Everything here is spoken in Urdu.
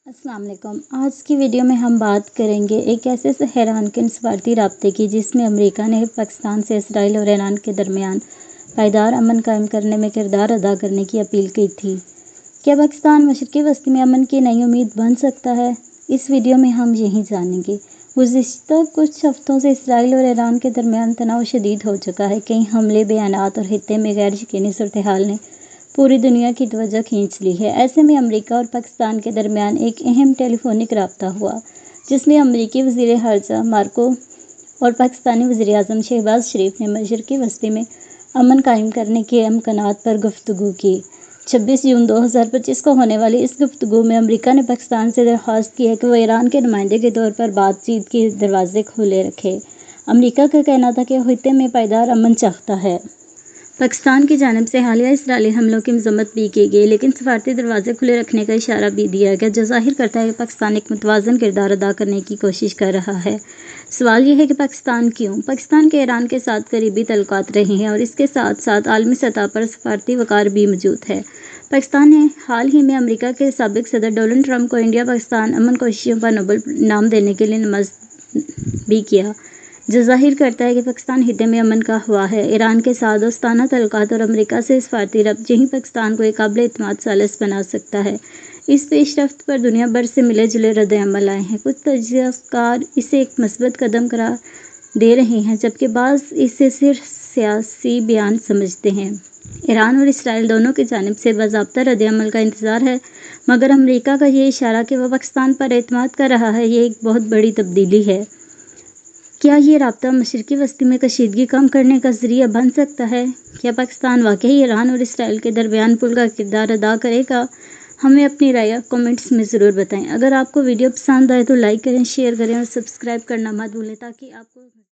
السلام علیکم۔ آج کی ویڈیو میں ہم بات کریں گے ایک ایسے حیران کن سفارتی رابطے کی جس میں امریکہ نے پاکستان سے اسرائیل اور ایران کے درمیان پائیدار امن قائم کرنے میں کردار ادا کرنے کی اپیل کی تھی۔ کیا پاکستان مشرقی وسطی میں امن کی نئی امید بن سکتا ہے؟ اس ویڈیو میں ہم یہی جانیں گے۔ گزشتہ کچھ ہفتوں سے اسرائیل اور ایران کے درمیان تناؤ شدید ہو چکا ہے۔ کئی حملے، بیانات اور خطے میں غیر یقینی صورتحال نے پوری دنیا کی توجہ کھینچ لی ہے۔ ایسے میں امریکہ اور پاکستان کے درمیان ایک اہم ٹیلی فونک رابطہ ہوا، جس میں امریکی وزیر خارجہ مارکو اور پاکستانی وزیر اعظم شہباز شریف نے مشرقی وسطی میں امن قائم کرنے کے امکانات پر گفتگو کی۔ 26 جون 2025 کو ہونے والی اس گفتگو میں امریکہ نے پاکستان سے درخواست کی ہے کہ وہ ایران کے نمائندے کے طور پر بات چیت کے دروازے کھلے رکھے۔ امریکہ کا کہنا تھا کہ وہ خطے میں پائیدار امن چاہتا ہے۔ پاکستان کی جانب سے حالیہ اسرائیلی حملوں کی مذمت بھی کی گئی، لیکن سفارتی دروازے کھلے رکھنے کا اشارہ بھی دیا گیا، جو ظاہر کرتا ہے کہ پاکستان ایک متوازن کردار ادا کرنے کی کوشش کر رہا ہے۔ سوال یہ ہے کہ پاکستان کیوں؟ پاکستان کے ایران کے ساتھ قریبی تعلقات رہے ہیں اور اس کے ساتھ ساتھ عالمی سطح پر سفارتی وقار بھی موجود ہے۔ پاکستان نے حال ہی میں امریکہ کے سابق صدر ڈونلڈ ٹرمپ کو انڈیا پاکستان امن کوششوں کا نوبل انعام دینے کے لیے نامزد بھی کیا، جو ظاہر کرتا ہے کہ پاکستان خطے میں امن کا خواہاں ہے۔ ایران کے ساتھ دوستانہ تعلقات اور امریکہ سے سفارتی ربط یہی پاکستان کو ایک قابل اعتماد ثالث بنا سکتا ہے۔ اس پیش رفت پر دنیا بھر سے ملے جلے رد عمل آئے ہیں۔ کچھ تجزیہ کار اسے ایک مثبت قدم قرار دے رہے ہیں، جبکہ بعض اسے صرف سیاسی بیان سمجھتے ہیں۔ ایران اور اسرائیل دونوں کی جانب سے باضابطہ رد عمل کا انتظار ہے، مگر امریکہ کا یہ اشارہ کہ وہ پاکستان پر اعتماد کر رہا ہے، یہ ایک بہت بڑی تبدیلی ہے۔ کیا یہ رابطہ مشرقی وسطی میں کشیدگی کم کرنے کا ذریعہ بن سکتا ہے؟ کیا پاکستان واقعی ایران اور اسرائیل کے درمیان پل کا کردار ادا کرے گا؟ ہمیں اپنی رائے کمنٹس میں ضرور بتائیں۔ اگر آپ کو ویڈیو پسند آئے تو لائک کریں، شیئر کریں اور سبسکرائب کرنا مت بھولیں تاکہ آپ کو